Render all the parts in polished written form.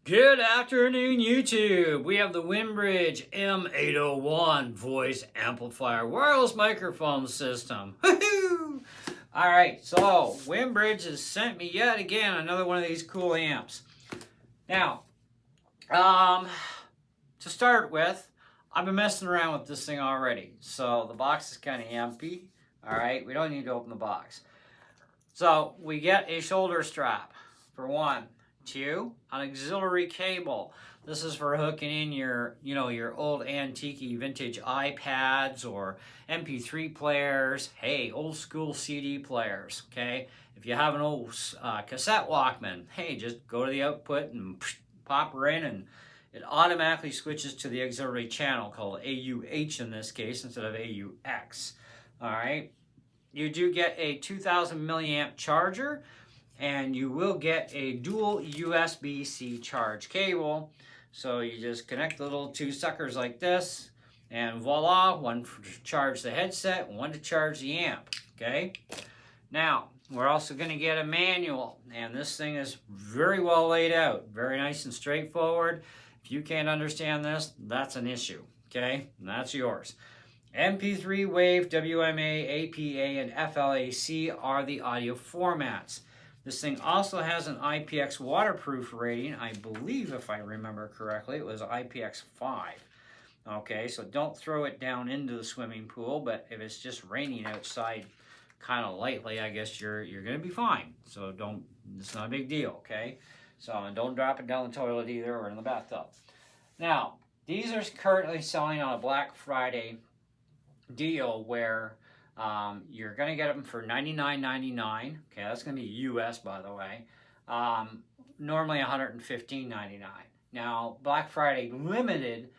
Good afternoon, YouTube. We have the WinBridge M801 voice amplifier wireless microphone system. Woohoo! All right, so WinBridge has sent me yet again another one of these cool amps. Now, to start with, I've been messing around with this thing already. So the box is kind of empty. All right, we don't need to open the box. So we get a shoulder strap for one. Two, an auxiliary cable. This is for hooking in your, your old antique vintage iPads or MP3 players. Hey, old school CD players, okay? If you have an old cassette Walkman, hey, just go to the output and pop her in and it automatically switches to the auxiliary channel called AUH in this case instead of AUX, all right? You do get a 2000 milliamp charger, and you will get a dual USB-C charge cable. So you just connect the little two suckers like this, and voila, one to charge the headset and one to charge the amp, okay? Now, we're also gonna get a manual, and this thing is very well laid out, very nice and straightforward. If you can't understand this, that's an issue, okay? And that's yours. MP3, WAV, WMA, APA, and FLAC are the audio formats. This thing also has an IPX waterproof rating. I believe, if I remember correctly, it was IPX5. Okay, so don't throw it down into the swimming pool, but if it's just raining outside kind of lightly, I guess you're going to be fine. So it's not a big deal, okay? So, and don't drop it down the toilet either or in the bathtub. Now, these are currently selling on a Black Friday deal where you're going to get them for $99.99. Okay, that's going to be US, by the way. Normally $115.99. Now, Black Friday limited,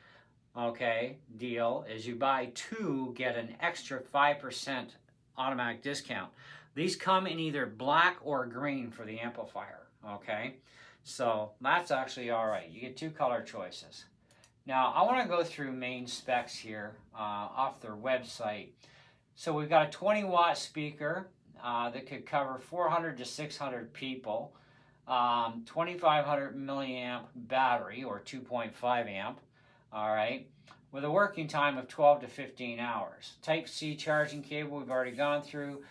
okay, deal is you buy two, get an extra 5% automatic discount. These come in either black or green for the amplifier, okay? So that's actually all right. You get two color choices. Now, I want to go through main specs here off their website. So we've got a 20-watt speaker that could cover 400 to 600 people, 2500 milliamp battery, or 2.5 amp, all right, with a working time of 12 to 15 hours. Type-C charging cable we've already gone through.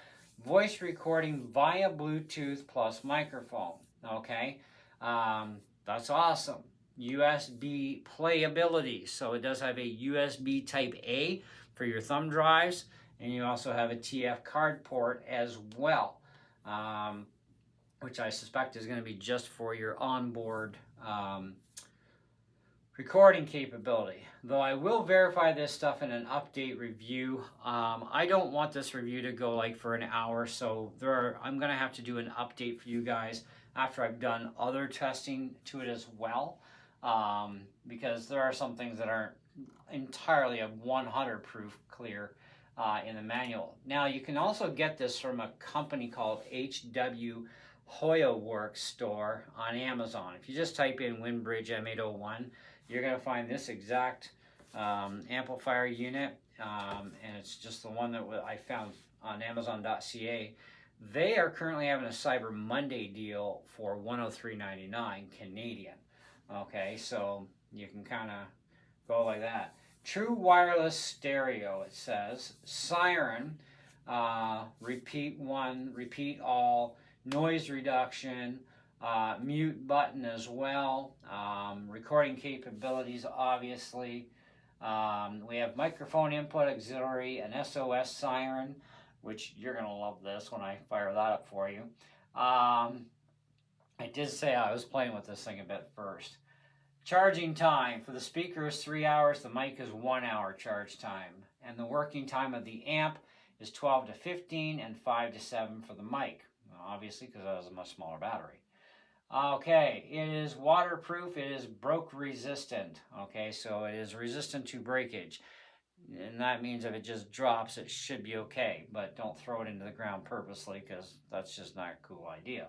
Voice recording via Bluetooth plus microphone, okay? That's awesome. USB playability, so it does have a USB type A for your thumb drives, and you also have a TF card port as well, which I suspect is going to be just for your onboard recording capability. Though I will verify this stuff in an update review. I don't want this review to go like for an hour, so I'm going to have to do an update for you guys after I've done other testing to it as well. Because there are some things that aren't entirely a 100 proof clear in the manual. Now, you can also get this from a company called HW Hoya Works store on Amazon. If you just type in WinBridge M801, you're going to find this exact amplifier unit, and it's just the one that I found on Amazon.ca. They are currently having a Cyber Monday deal for $103.99 Canadian. Okay, so you can kind of go like that. True wireless stereo, it says. Siren, repeat one, repeat all, noise reduction, mute button as well, recording capabilities, obviously. We have microphone input auxiliary, an SOS siren, which you're going to love this when I fire that up for you. I did say I was playing with this thing a bit first. Charging time for the speaker is 3 hours, the mic is 1 hour charge time. And the working time of the amp is 12 to 15 and 5 to 7 for the mic. Obviously, because it has a much smaller battery. Okay, it is waterproof, it is broke resistant. Okay, so it is resistant to breakage. And that means if it just drops, it should be okay. But don't throw it into the ground purposely, because that's just not a cool idea.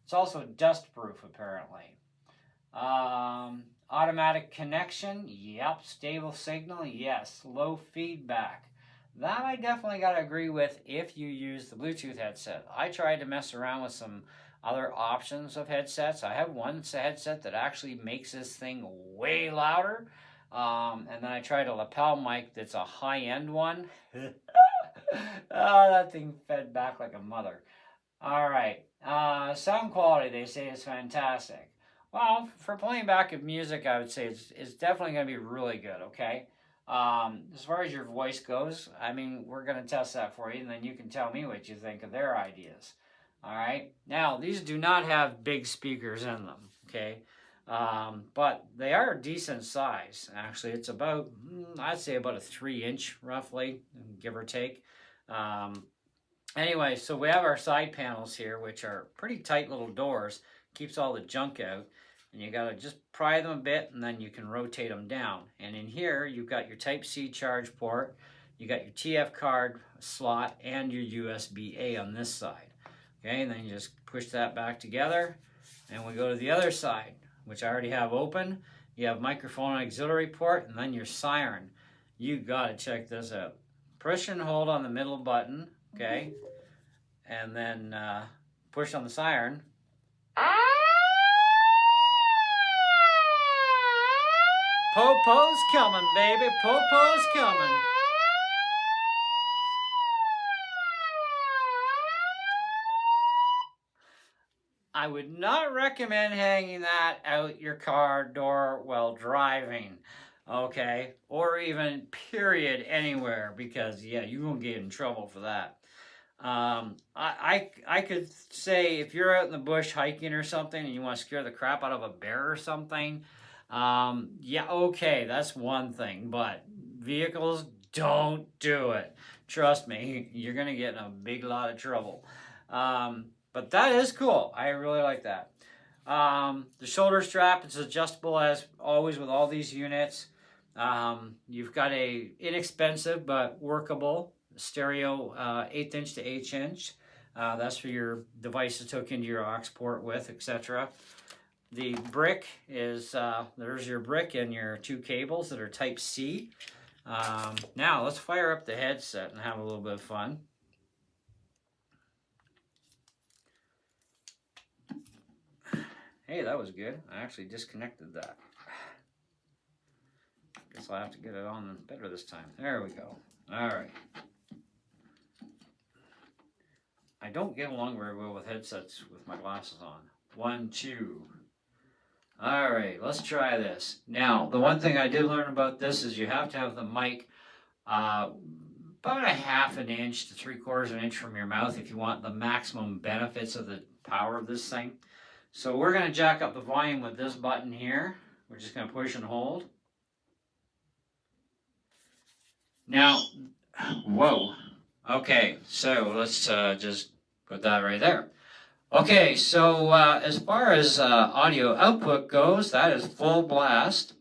It's also dust proof, apparently. Automatic connection, yep. Stable signal, yes. Low feedback. That I definitely got to agree with if you use the Bluetooth headset. I tried to mess around with some other options of headsets. I have one headset that actually makes this thing way louder. And then I tried a lapel mic that's a high-end one. Oh, that thing fed back like a mother. All right. Sound quality, they say, is fantastic. Well, for playing back of music, I would say it's definitely going to be really good, okay? As far as your voice goes, I mean, we're going to test that for you, and then you can tell me what you think of their ideas. All right? Now, these do not have big speakers in them, okay? But they are a decent size. Actually, it's about, I'd say about a 3-inch, roughly, give or take. Anyway, so we have our side panels here, which are pretty tight little doors. Keeps all the junk out. And you got to just pry them a bit, and then you can rotate them down. And in here, you've got your Type-C charge port. You got your TF card slot and your USB-A on this side. Okay, and then you just push that back together. And we go to the other side, which I already have open. You have microphone auxiliary port, and then your siren. You got to check this out. Push and hold on the middle button. Okay, and then push on the siren. Popo's coming, baby. Popo's coming. I would not recommend hanging that out your car door while driving, okay? Or even period anywhere, because yeah, you're gonna get in trouble for that. I could say if you're out in the bush hiking or something and you want to scare the crap out of a bear or something, yeah, okay, that's one thing. But vehicles, don't do it. Trust me, you're gonna get in a big lot of trouble. But that is cool. I really like that. The shoulder strap is adjustable as always with all these units. You've got a inexpensive but workable stereo 1/8 inch to 1/8 inch. That's for your devices to hook into your aux port with, etc. The brick is, there's your brick and your 2 cables that are Type-C. Now let's fire up the headset and have a little bit of fun. Hey, that was good. I actually disconnected that. Guess I'll have to get it on better this time. There we go. All right. I don't get along very well with headsets with my glasses on. 1, 2. All right, let's try this. Now, the one thing I did learn about this is you have to have the mic about a 1/2 inch to 3/4 inch from your mouth if you want the maximum benefits of the power of this thing. So we're going to jack up the volume with this button here. We're just going to push and hold. Now, whoa. Okay, so let's just put that right there. Okay, so as far as audio output goes, that is full blast.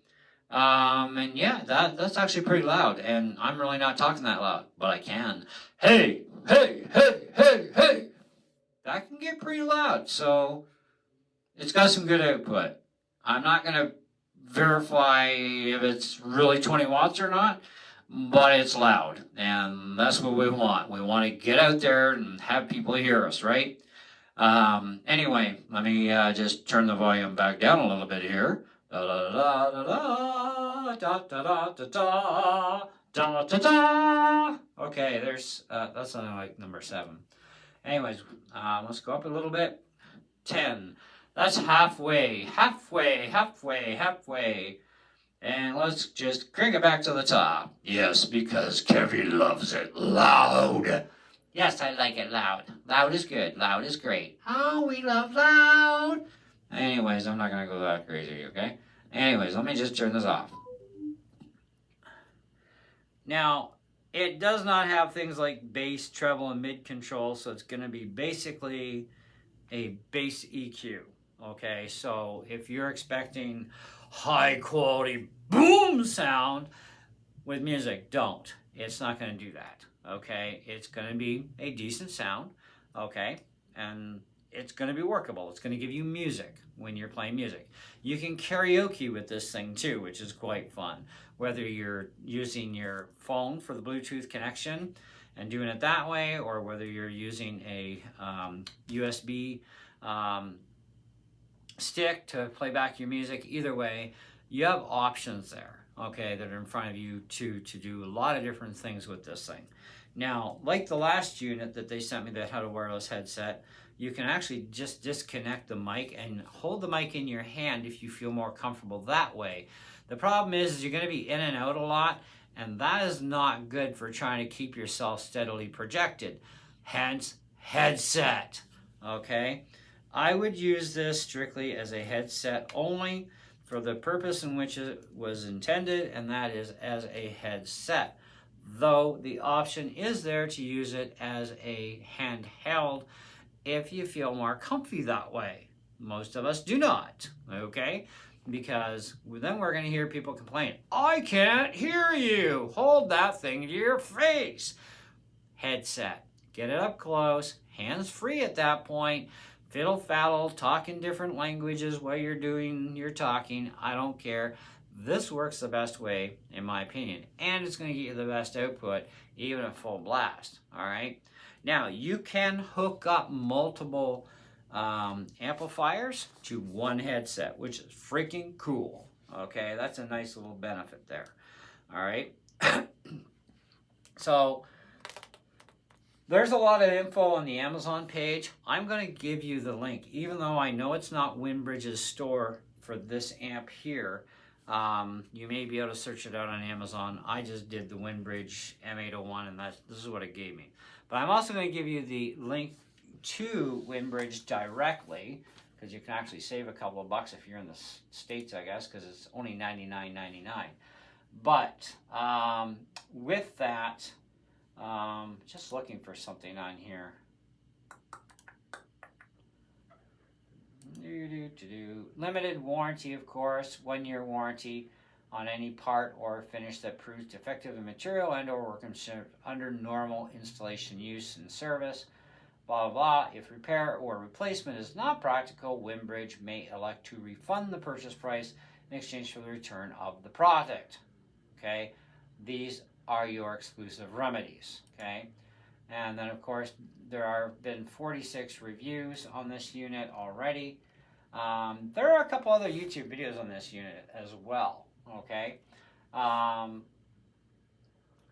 And yeah, that's actually pretty loud. And I'm really not talking that loud, but I can. Hey, hey, hey, hey, hey. That can get pretty loud. So it's got some good output. I'm not going to verify if it's really 20 watts or not, but it's loud. And that's what we want. We want to get out there and have people hear us, right? Anyway, let me just turn the volume back down a little bit here. Da da da da da da da da da da da da. Okay, there's that's something like number 7. Anyways, let's go up a little bit. 10. That's halfway, halfway, halfway, halfway. And let's just crank it back to the top. Yes, because Kevin loves it loud. Yes, I like it loud. Loud is good. Loud is great. Oh, we love loud. Anyways, I'm not going to go that crazy, okay? Anyways, let me just turn this off. Now, it does not have things like bass, treble, and mid control, so it's going to be basically a bass EQ, okay? So if you're expecting high quality boom sound with music, don't. It's not going to do that. Okay, it's going to be a decent sound, okay, and it's going to be workable. It's going to give you music when you're playing music. You can karaoke with this thing too, which is quite fun. Whether you're using your phone for the Bluetooth connection and doing it that way, or whether you're using a USB stick to play back your music. Either way, you have options there, okay, that are in front of you to do a lot of different things with this thing. Now, like the last unit that they sent me that had a wireless headset, you can actually just disconnect the mic and hold the mic in your hand if you feel more comfortable that way. The problem is you're going to be in and out a lot, and that is not good for trying to keep yourself steadily projected. Hence, headset. Okay? I would use this strictly as a headset only for the purpose in which it was intended, and that is as a headset. Though the option is there to use it as a handheld if you feel more comfy that way. Most of us do not, okay? Because then we're going to hear people complain, I can't hear you. Hold that thing to your face. Headset. Get it up close, hands free at that point. Fiddle faddle, talk in different languages while you're doing your talking. I don't care. This works the best way, in my opinion, and it's going to get you the best output, even at full blast. All right. Now you can hook up multiple amplifiers to one headset, which is freaking cool. Okay, that's a nice little benefit there. All right. So there's a lot of info on the Amazon page. I'm going to give you the link, even though I know it's not WinBridge's store for this amp here. You may be able to search it out on Amazon. I just did the WinBridge M801, and this is what it gave me. But I'm also going to give you the link to WinBridge directly, because you can actually save a couple of bucks if you're in the States, I guess, because it's only $99.99. But with that, just looking for something on here. Limited warranty, of course, 1-year warranty on any part or finish that proves defective in material and or workmanship under normal installation use and service. Blah, blah, blah. If repair or replacement is not practical, WinBridge may elect to refund the purchase price in exchange for the return of the product. Okay, these are your exclusive remedies. Okay, and then of course there have been 46 reviews on this unit already. There are a couple other YouTube videos on this unit as well. Okay,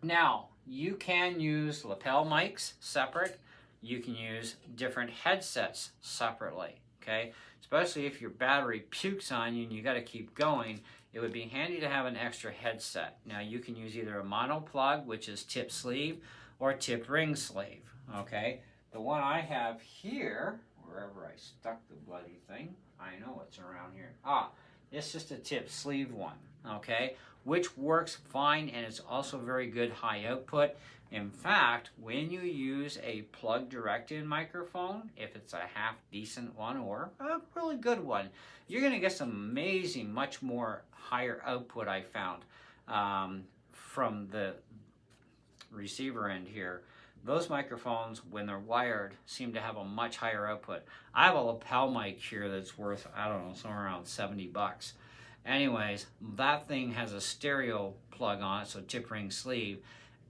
now you can use lapel mics separate. You can use different headsets separately. Okay, especially if your battery pukes on you and you got to keep going, it would be handy to have an extra headset. Now you can use either a mono plug, which is tip sleeve, or tip ring sleeve. Okay, the one I have here, wherever I stuck the bloody thing, I know it's around here. It's just a tip sleeve one. Okay, which works fine, and it's also very good high output. In fact, when you use a plug direct-in microphone, if it's a half decent one or a really good one, you're going to get some amazing, much more higher output, I found, from the receiver end here. Those microphones, when they're wired, seem to have a much higher output. I have a lapel mic here that's worth, I don't know, somewhere around 70 bucks. Anyways, that thing has a stereo plug on it, so tip ring sleeve,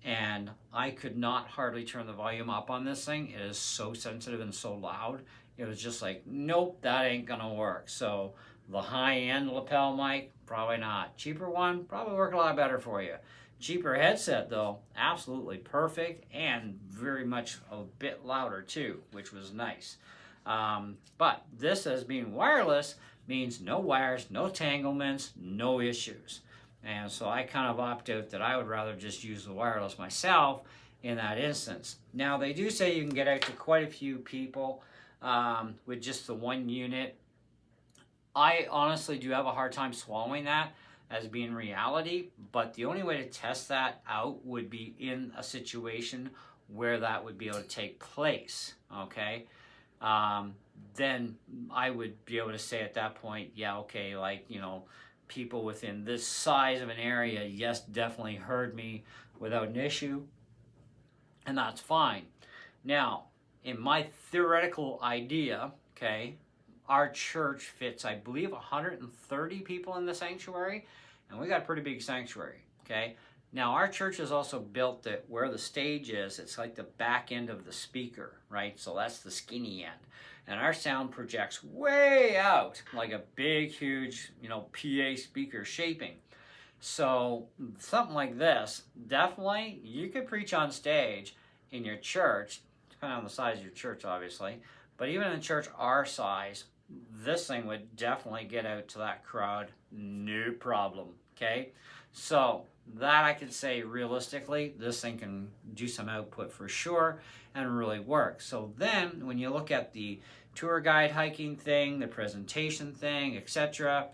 and I could not hardly turn the volume up on this thing. It is so sensitive and so loud. It was just like, nope, that ain't gonna work. So the high-end lapel mic, probably not. Cheaper one, probably work a lot better for you. Cheaper headset though, absolutely perfect, and very much a bit louder too, which was nice. But this as being wireless means no wires, no tanglements, no issues. And so I kind of opt out that I would rather just use the wireless myself in that instance. Now they do say you can get out to quite a few people with just the one unit. I honestly do have a hard time swallowing that as being reality, but the only way to test that out would be in a situation where that would be able to take place, okay? Then I would be able to say at that point, yeah, okay, like, you know, people within this size of an area, yes, definitely heard me without an issue, and that's fine. Now, in my theoretical idea, okay, our church fits, I believe, 130 people in the sanctuary, and we got a pretty big sanctuary, okay? Now our church is also built that where the stage is, it's like the back end of the speaker, right? So that's the skinny end. And our sound projects way out like a big, huge, PA speaker shaping. So something like this, definitely you could preach on stage in your church, depending on the size of your church, obviously. But even in a church our size, this thing would definitely get out to that crowd, no problem, okay? So that I could say realistically, this thing can do some output for sure and really work. So then when you look at the tour guide hiking thing, the presentation thing, etc.,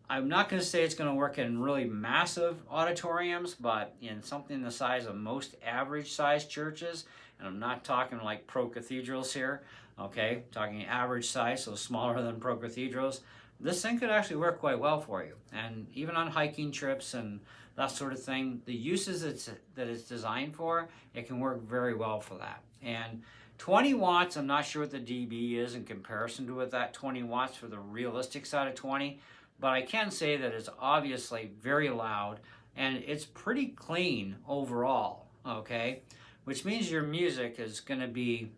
I'm not going to say it's going to work in really massive auditoriums, but in something the size of most average sized churches, and I'm not talking like pro cathedrals here, okay, talking average size, so smaller than pro cathedrals, this thing could actually work quite well for you. And even on hiking trips and that sort of thing, the uses that it's designed for, it can work very well for that. And 20 watts, I'm not sure what the dB is in comparison to what that 20 watts for the realistic side of 20, but I can say that it's obviously very loud and it's pretty clean overall, okay? Which means your music is going to be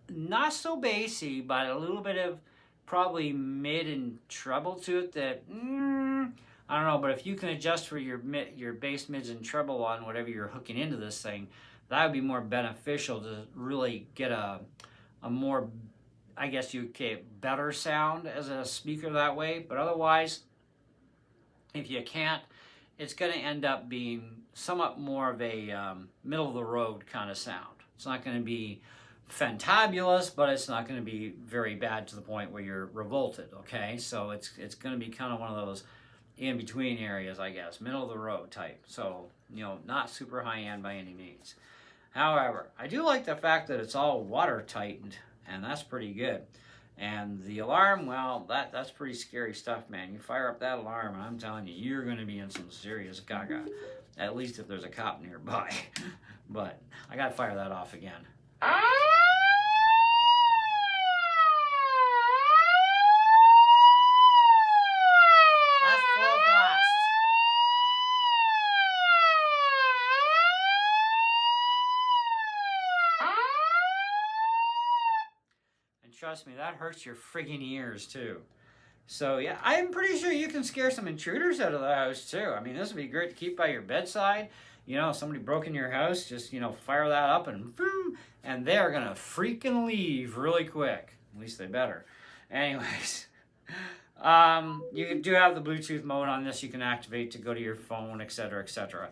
not so bassy, but a little bit of probably mid and treble to it that, I don't know, but if you can adjust for your bass, mids, and treble on whatever you're hooking into this thing, that would be more beneficial to really get a more, I guess you could better sound as a speaker that way. But otherwise, if you can't, it's going to end up being somewhat more of a middle of the road kind of sound. It's not going to be fantabulous, but it's not going to be very bad to the point where you're revolted, okay? So it's going to be kind of one of those in-between areas, I guess, middle of the road type. So, not super high-end by any means. However, I do like the fact that it's all water-tightened, and that's pretty good. And the alarm, well, that's pretty scary stuff, man. You fire up that alarm, and I'm telling you, you're going to be in some serious gaga, at least if there's a cop nearby. But I got to fire that off again. That's full blast. And trust me, that hurts your friggin' ears too. So yeah, I'm pretty sure you can scare some intruders out of the house too. I mean, this would be great to keep by your bedside. Somebody broke in your house, just, fire that up and boom, and they're gonna freaking leave really quick. At least they better. Anyways, you do have the Bluetooth mode on this. You can activate to go to your phone, etc., etc.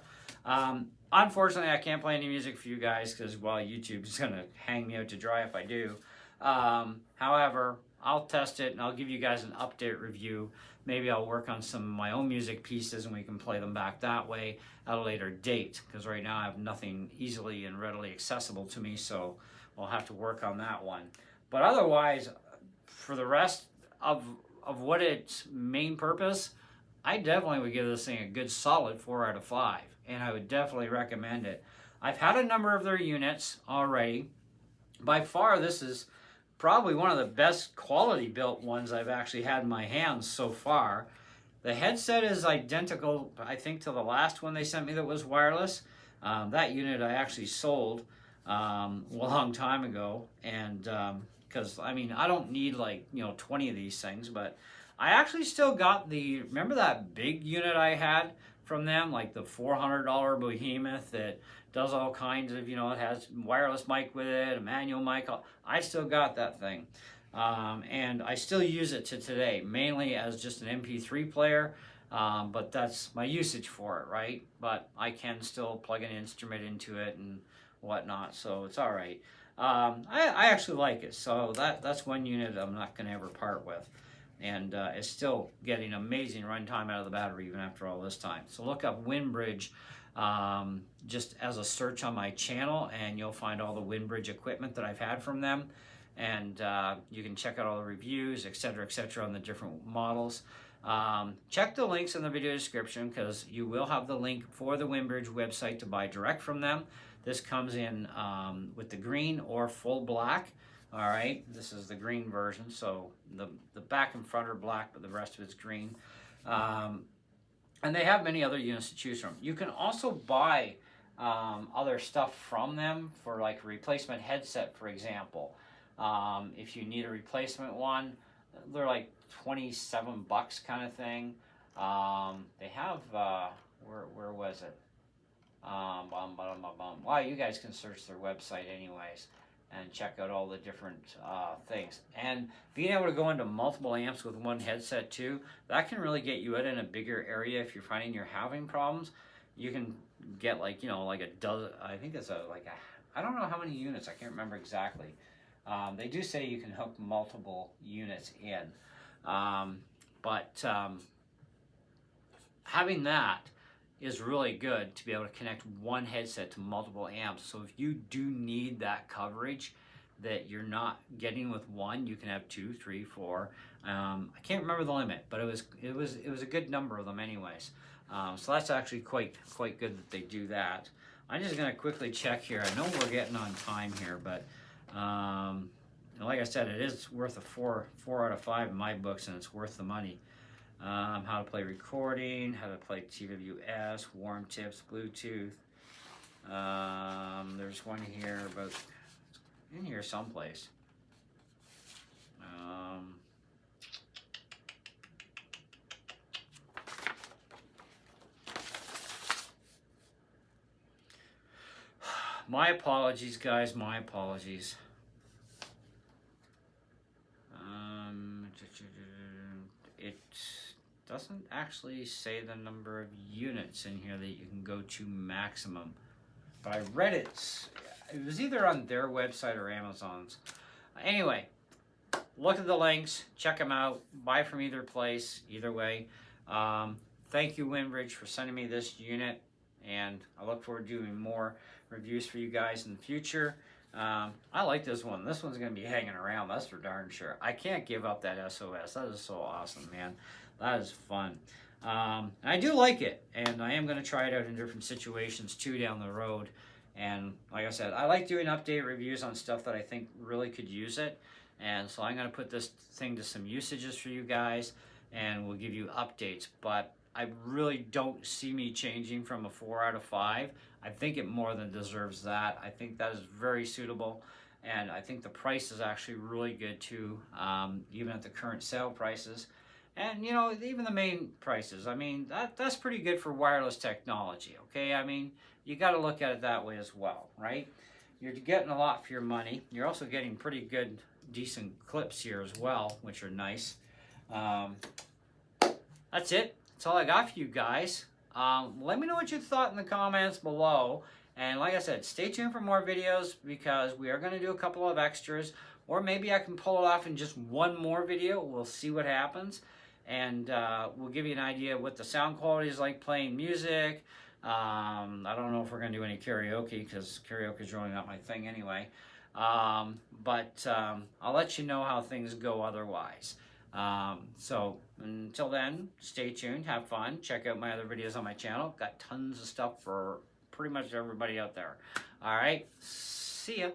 Unfortunately, I can't play any music for you guys because, well, YouTube is gonna hang me out to dry if I do. However, I'll test it and I'll give you guys an update review. Maybe I'll work on some of my own music pieces and we can play them back that way at a later date, because right now I have nothing easily and readily accessible to me, so we'll have to work on that one. But otherwise, for the rest of what its main purpose, I definitely would give this thing a good solid 4 out of 5, and I would definitely recommend it. I've had a number of their units already. By far, this is probably one of the best quality built ones I've actually had in my hands so far. The headset is identical, I think, to the last one they sent me that was wireless. That unit I actually sold a long time ago, and because I don't need 20 of these things, but I actually still got remember that big unit I had from them, like the $400 behemoth that does all kinds of, it has wireless mic with it, a manual mic. I still got that thing. And I still use it to today, mainly as just an MP3 player, but that's my usage for it, right? But I can still plug an instrument into it and whatnot, so it's all right. I actually like it, so that's one unit I'm not going to ever part with. And it's still getting amazing runtime out of the battery even after all this time. So look up WinBridge just as a search on my channel, and you'll find all the WinBridge equipment that I've had from them. And you can check out all the reviews, etc., on the different models. Check the links in the video description, because you will have the link for the WinBridge website to buy direct from them. This comes in with the green or full black. All right, this is the green version, so the back and front are black, but the rest of it's green. And they have many other units to choose from. You can also buy other stuff from them for like a replacement headset, for example. If you need a replacement one, they're like 27 bucks kind of thing. They have, where was it? Well, you guys can search their website anyways and check out all the different things. And being able to go into multiple amps with one headset too, that can really get you out in a bigger area if you're finding you're having problems. You can get like, you know, like a dozen, I think it's I don't know how many units, I can't remember exactly. They do say you can hook multiple units in. Having that is really good to be able to connect one headset to multiple amps. So if you do need that coverage that you're not getting with one, you can have 2, 3, 4. I can't remember the limit, but it was a good number of them anyways. So that's actually quite good that they do that. I'm just gonna quickly check here. I know we're getting on time here, but like I said, it is worth a 4 out of 5 in my books, and it's worth the money. How to play recording, how to play TWS, warm tips, Bluetooth. There's one here, but in here someplace. My apologies, guys, my apologies. It doesn't actually say the number of units in here that you can go to maximum, but I read it was either on their website or Amazon's. Anyway, look at the links, check them out, buy from either place, either way. Thank you, WinBridge, for sending me this unit, and I look forward to doing more reviews for you guys in the future. I like this one. This one's going to be hanging around, that's for darn sure. I can't give up that SOS. That is so awesome, man. That is fun. I do like it, and I am going to try it out in different situations too down the road. And like I said, I like doing update reviews on stuff that I think really could use it. And so I'm going to put this thing to some usages for you guys, and we'll give you updates. But I really don't see me changing from a 4 out of 5. I think it more than deserves that. I think that is very suitable, and I think the price is actually really good too, even at the current sale prices. And you know, even the main prices, I mean, that's pretty good for wireless technology, okay? I mean, you got to look at it that way as well, right? You're getting a lot for your money. You're also getting pretty good, decent clips here as well, which are nice. That's it. That's all I got for you guys. Let me know what you thought in the comments below. And like I said, stay tuned for more videos, because we are going to do a couple of extras. Or maybe I can pull it off in just one more video. We'll see what happens. And we'll give you an idea of what the sound quality is like playing music. I don't know if we're going to do any karaoke, because karaoke is really not my thing anyway. But I'll let you know how things go otherwise. So until then, stay tuned, have fun, check out my other videos on my channel. Got tons of stuff for pretty much everybody out there. All right, see ya.